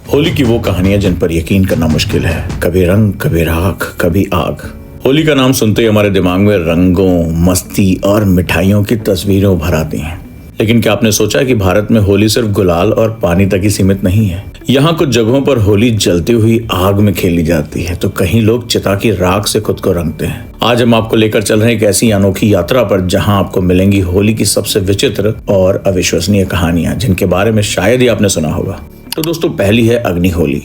होली की वो कहानियां जिन पर यकीन करना मुश्किल है। कभी रंग, कभी राख, कभी आग। होली का नाम सुनते ही हमारे दिमाग में रंगों, मस्ती और मिठाइयों की तस्वीरें उभर आती हैं। लेकिन क्या आपने सोचा कि भारत में होली सिर्फ गुलाल और पानी तक ही सीमित नहीं है। यहाँ कुछ जगहों पर होली जलती हुई आग में खेली जाती है, तो कहीं लोग चिता की राख से खुद को रंगते हैं। आज हम आपको लेकर चल रहे हैं एक ऐसी अनोखी यात्रा पर जहाँ आपको मिलेंगी होली की सबसे विचित्र और अविश्वसनीय कहानियां, जिनके बारे में शायद ही आपने सुना होगा। तो दोस्तों, पहली है अग्नि होली,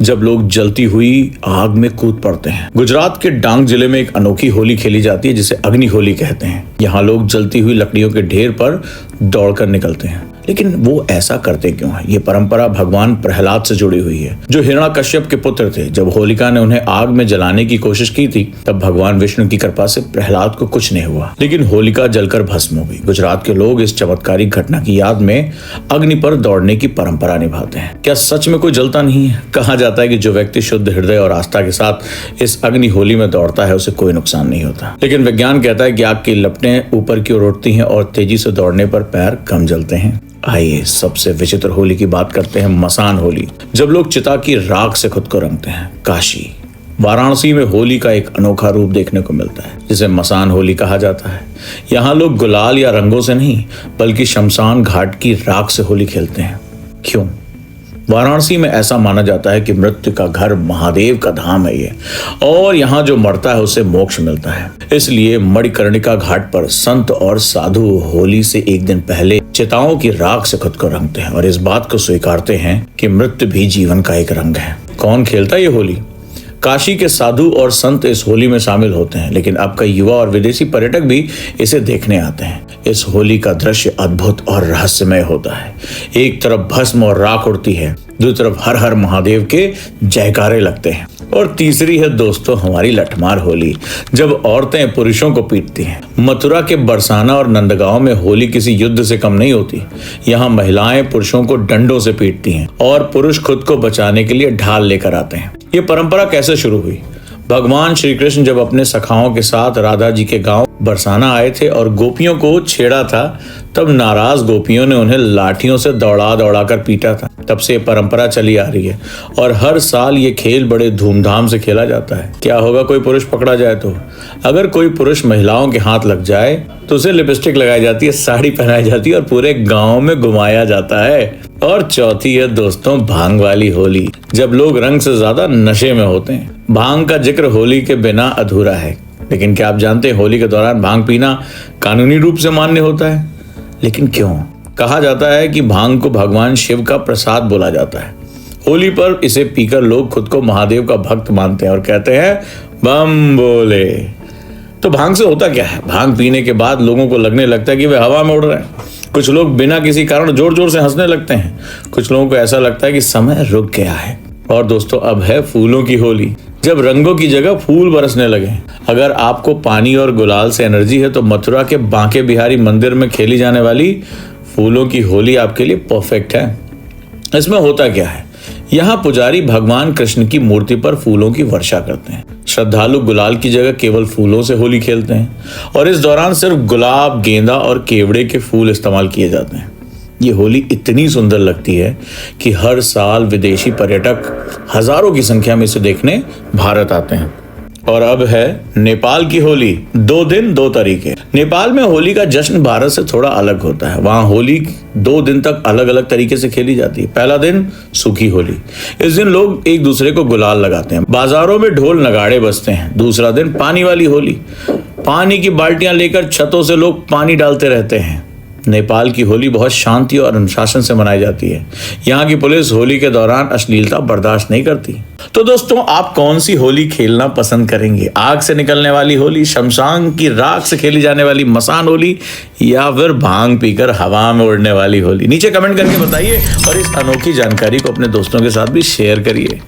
जब लोग जलती हुई आग में कूद पड़ते हैं। गुजरात के डांग जिले में एक अनोखी होली खेली जाती है जिसे अग्नि होली कहते हैं। यहाँ लोग जलती हुई लकड़ियों के ढेर पर दौड़कर निकलते हैं। लेकिन वो ऐसा करते क्यों है? ये परंपरा भगवान प्रहलाद से जुड़ी हुई है, जो हिरण्याकश्यप के पुत्र थे। जब होलिका ने उन्हें आग में जलाने की कोशिश की थी, तब भगवान विष्णु की कृपा से प्रहलाद को कुछ नहीं हुआ, लेकिन होलिका जलकर भस्म हो गई। गुजरात के लोग इस चमत्कारिक घटना की याद में अग्नि पर दौड़ने की परंपरा निभाते हैं। क्या सच में कोई जलता नहीं है? कहा जाता है कि जो व्यक्ति शुद्ध हृदय और आस्था के साथ इस अग्नि होली में दौड़ता है, उसे कोई नुकसान नहीं होता। लेकिन विज्ञान कहता है कि आग की लपटें ऊपर की ओर उठती हैं और तेजी से दौड़ने पर पैर कम जलते हैं। आइए सबसे विचित्र होली की बात करते हैं, मसान होली, जब लोग चिता की राख से खुद को रंगते हैं। काशी, वाराणसी में होली का एक अनोखा रूप देखने को मिलता है, जिसे मसान होली कहा जाता है। यहाँ लोग गुलाल या रंगों से नहीं, बल्कि शमशान घाट की राख से होली खेलते हैं। क्यों? वाराणसी में ऐसा माना जाता है कि मृत्यु का घर महादेव का धाम है ये, और यहाँ जो मरता है उसे मोक्ष मिलता है। इसलिए मणिकर्णिका घाट पर संत और साधु होली से एक दिन पहले चिताओं की राख से खुद को रंगते हैं और इस बात को स्वीकारते हैं कि मृत्यु भी जीवन का एक रंग है। कौन खेलता है ये होली? काशी के साधु और संत इस होली में शामिल होते हैं, लेकिन अब कई युवा और विदेशी पर्यटक भी इसे देखने आते हैं। इस होली का दृश्य अद्भुत और रहस्यमय होता है। एक तरफ भस्म और राख उड़ती है, दूसरी तरफ हर हर महादेव के जयकारे लगते हैं, और तीसरी है दोस्तों हमारी लठमार होली, जब औरतें पुरुषों को पीटती हैं। मथुरा के बरसाना और नंदगांव में होली किसी युद्ध से कम नहीं होती। यहाँ महिलाएं पुरुषों को डंडों से पीटती हैं और पुरुष खुद को बचाने के लिए ढाल लेकर आते हैं। ये परंपरा कैसे शुरू हुई? भगवान श्री कृष्ण जब अपने सखाओं के साथ राधा जी के गांव बरसाना आए थे और गोपियों को छेड़ा था, तब नाराज गोपियों ने उन्हें लाठियों से दौड़ा दौड़ा कर पीटा था। तब से परंपरा चली आ रही है और हर साल ये खेल बड़े धूमधाम से खेला जाता है। क्या होगा कोई पुरुष पकड़ा जाए तो? अगर कोई पुरुष महिलाओं के हाथ लग जाए तो उसे लिपस्टिक लगाई जाती है, साड़ी पहनाई जाती है और पूरे गांव में घुमाया जाता है। और चौथी है दोस्तों भांग वाली होली, जब लोग रंग से ज्यादा नशे में होते हैं। भांग का जिक्र होली के बिना अधूरा है, लेकिन क्या आप जानते हैं होली के दौरान भांग पीना कानूनी रूप से मान्य होता है? लेकिन क्यों? कहा जाता है कि भांग को भगवान शिव का प्रसाद बोला जाता है। होली पर इसे पीकर लोग खुद को महादेव का भक्त मानते हैं और कहते हैं बम बोले। तो भांग से होता क्या है? भांग पीने के बाद लोगों को लगने लगता है कि वे हवा में उड़ रहे हैं। कुछ लोग बिना किसी कारण जोर जोर से हंसने लगते हैं। कुछ लोगों को ऐसा लगता है कि समय रुक गया है। और दोस्तों अब है फूलों की होली, जब रंगों की जगह फूल बरसने लगे। अगर आपको पानी और गुलाल से एनर्जी है तो मथुरा के बांके बिहारी मंदिर में खेली जाने वाली फूलों की होली आपके लिए परफेक्ट है। इसमें होता क्या है? यहाँ पुजारी भगवान कृष्ण की मूर्ति पर फूलों की वर्षा करते हैं। श्रद्धालु गुलाल की जगह केवल फूलों से होली खेलते हैं और इस दौरान सिर्फ गुलाब, गेंदा और केवड़े के फूल इस्तेमाल किए जाते हैं। ये होली इतनी सुंदर लगती है कि हर साल विदेशी पर्यटक हजारों की संख्या में इसे देखने भारत आते हैं। और अब है नेपाल की होली। 2 दिन 2 तरीके। नेपाल में होली का जश्न भारत से थोड़ा अलग होता है। वहाँ होली 2 दिन तक अलग अलग तरीके से खेली जाती है। पहला दिन सूखी होली, इस दिन लोग एक दूसरे को गुलाल लगाते हैं, बाजारों में ढोल नगाड़े बजते हैं। दूसरा दिन पानी वाली होली, पानी की बाल्टियां लेकर छतों से लोग पानी डालते रहते हैं। नेपाल की होली बहुत शांति और अनुशासन से मनाई जाती है। यहाँ की पुलिस होली के दौरान अश्लीलता बर्दाश्त नहीं करती। तो दोस्तों आप कौन सी होली खेलना पसंद करेंगे? आग से निकलने वाली होली, शमशान की राख से खेली जाने वाली मसान होली, या फिर भांग पीकर हवा में उड़ने वाली होली? नीचे कमेंट करके बताइए और इस अनोखी जानकारी को अपने दोस्तों के साथ भी शेयर करिए।